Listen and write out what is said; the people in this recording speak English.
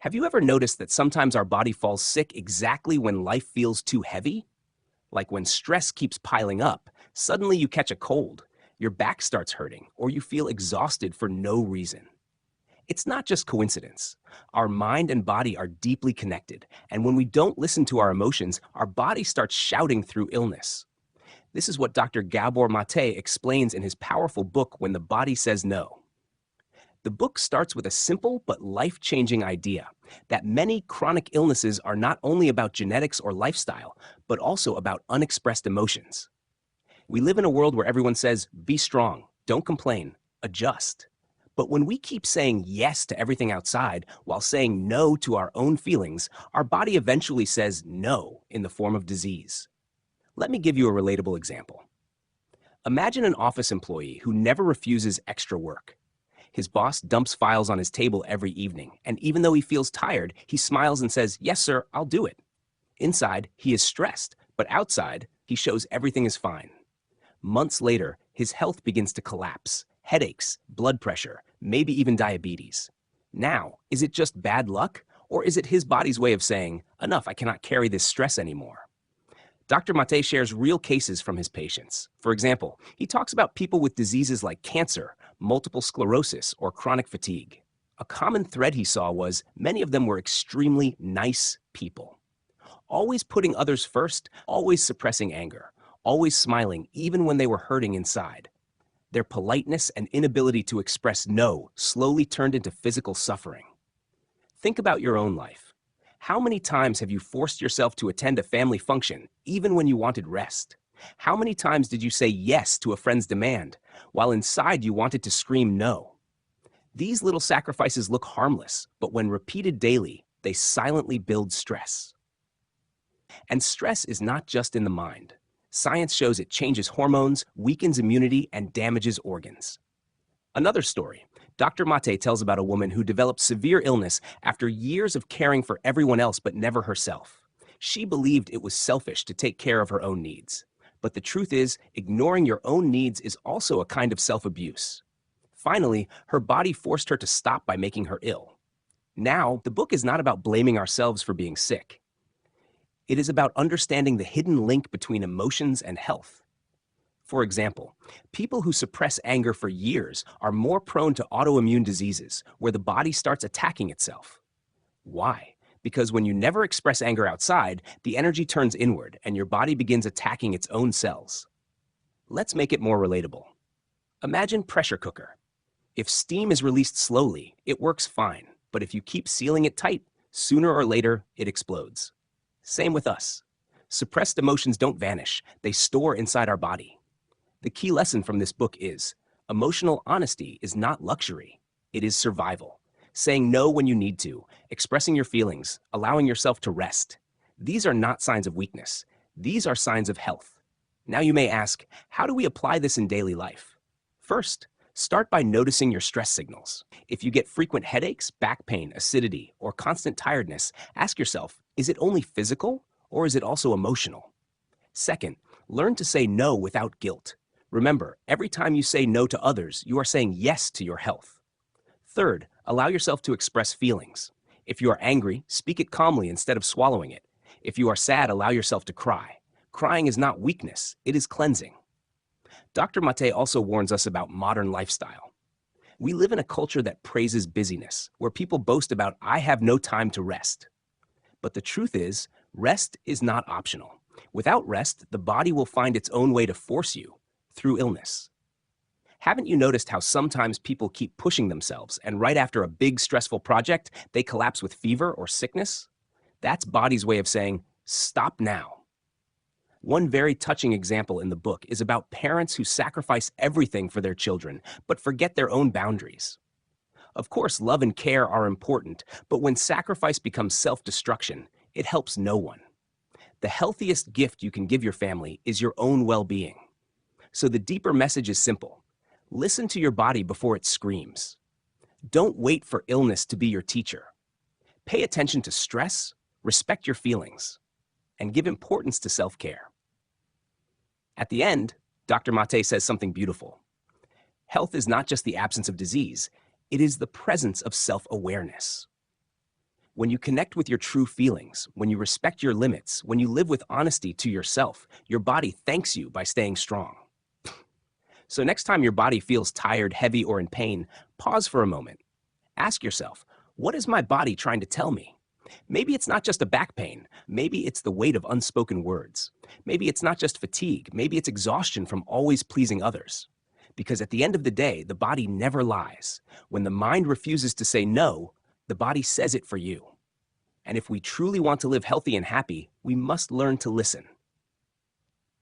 Have you ever noticed that sometimes our body falls sick exactly when life feels too heavy? Like when stress keeps piling up, suddenly you catch a cold, your back starts hurting, or you feel exhausted for no reason. It's not just coincidence. Our mind and body are deeply connected, and when we don't listen to our emotions, our body starts shouting through illness. This is what Dr. Gabor Maté explains in his powerful book, When the Body Says No. The book starts with a simple but life-changing idea that many chronic illnesses are not only about genetics or lifestyle, but also about unexpressed emotions. We live in a world where everyone says, be strong, don't complain, adjust. But when we keep saying yes to everything outside while saying no to our own feelings, our body eventually says no in the form of disease. Let me give you a relatable example. Imagine an office employee who never refuses extra work. His boss dumps files on his table every evening, and even though he feels tired, he smiles and says, yes, sir, I'll do it. Inside, he is stressed, but outside, he shows everything is fine. Months later, his health begins to collapse. Headaches, blood pressure, maybe even diabetes. Now, is it just bad luck, or is it his body's way of saying, enough, I cannot carry this stress anymore? Dr. Mate shares real cases from his patients. For example, he talks about people with diseases like cancer, multiple sclerosis, or chronic fatigue. A common thread he saw was many of them were extremely nice people. Always putting others first, always suppressing anger, always smiling even when they were hurting inside. Their politeness and inability to express no slowly turned into physical suffering. Think about your own life. How many times have you forced yourself to attend a family function, even when you wanted rest? How many times did you say yes to a friend's demand, while inside you wanted to scream no? These little sacrifices look harmless, but when repeated daily, they silently build stress. And stress is not just in the mind. Science shows it changes hormones, weakens immunity, and damages organs. Another story. Dr. Mate tells about a woman who developed severe illness after years of caring for everyone else but never herself. She believed it was selfish to take care of her own needs. But the truth is, ignoring your own needs is also a kind of self-abuse. Finally, her body forced her to stop by making her ill. Now, the book is not about blaming ourselves for being sick. It is about understanding the hidden link between emotions and health. For example, people who suppress anger for years are more prone to autoimmune diseases, where the body starts attacking itself. Why? Because when you never express anger outside, the energy turns inward and your body begins attacking its own cells. Let's make it more relatable. Imagine pressure cooker. If steam is released slowly, it works fine, but if you keep sealing it tight, sooner or later, it explodes. Same with us. Suppressed emotions don't vanish, they store inside our body. The key lesson from this book is, emotional honesty is not luxury, it is survival. Saying no when you need to, expressing your feelings, allowing yourself to rest. These are not signs of weakness, these are signs of health. Now you may ask, how do we apply this in daily life? First, start by noticing your stress signals. If you get frequent headaches, back pain, acidity, or constant tiredness, ask yourself, is it only physical or is it also emotional? Second, learn to say no without guilt. Remember, every time you say no to others, you are saying yes to your health. Third, allow yourself to express feelings. If you are angry, speak it calmly instead of swallowing it. If you are sad, allow yourself to cry. Crying is not weakness, it is cleansing. Dr. Mate also warns us about modern lifestyle. We live in a culture that praises busyness, where people boast about, I have no time to rest. But the truth is, rest is not optional. Without rest, the body will find its own way to force you, through illness. Haven't you noticed how sometimes people keep pushing themselves and right after a big stressful project, they collapse with fever or sickness? That's body's way of saying, stop now. One very touching example in the book is about parents who sacrifice everything for their children, but forget their own boundaries. Of course, love and care are important, but when sacrifice becomes self-destruction, it helps no one. The healthiest gift you can give your family is your own well-being. So the deeper message is simple. Listen to your body before it screams. Don't wait for illness to be your teacher. Pay attention to stress, respect your feelings, and give importance to self-care. At the end, Dr. Mate says something beautiful. Health is not just the absence of disease, it is the presence of self-awareness. When you connect with your true feelings, when you respect your limits, when you live with honesty to yourself, your body thanks you by staying strong. So next time your body feels tired, heavy, or in pain, pause for a moment. Ask yourself, what is my body trying to tell me? Maybe it's not just a back pain. Maybe it's the weight of unspoken words. Maybe it's not just fatigue. Maybe it's exhaustion from always pleasing others. Because at the end of the day, the body never lies. When the mind refuses to say no, the body says it for you. And if we truly want to live healthy and happy, we must learn to listen.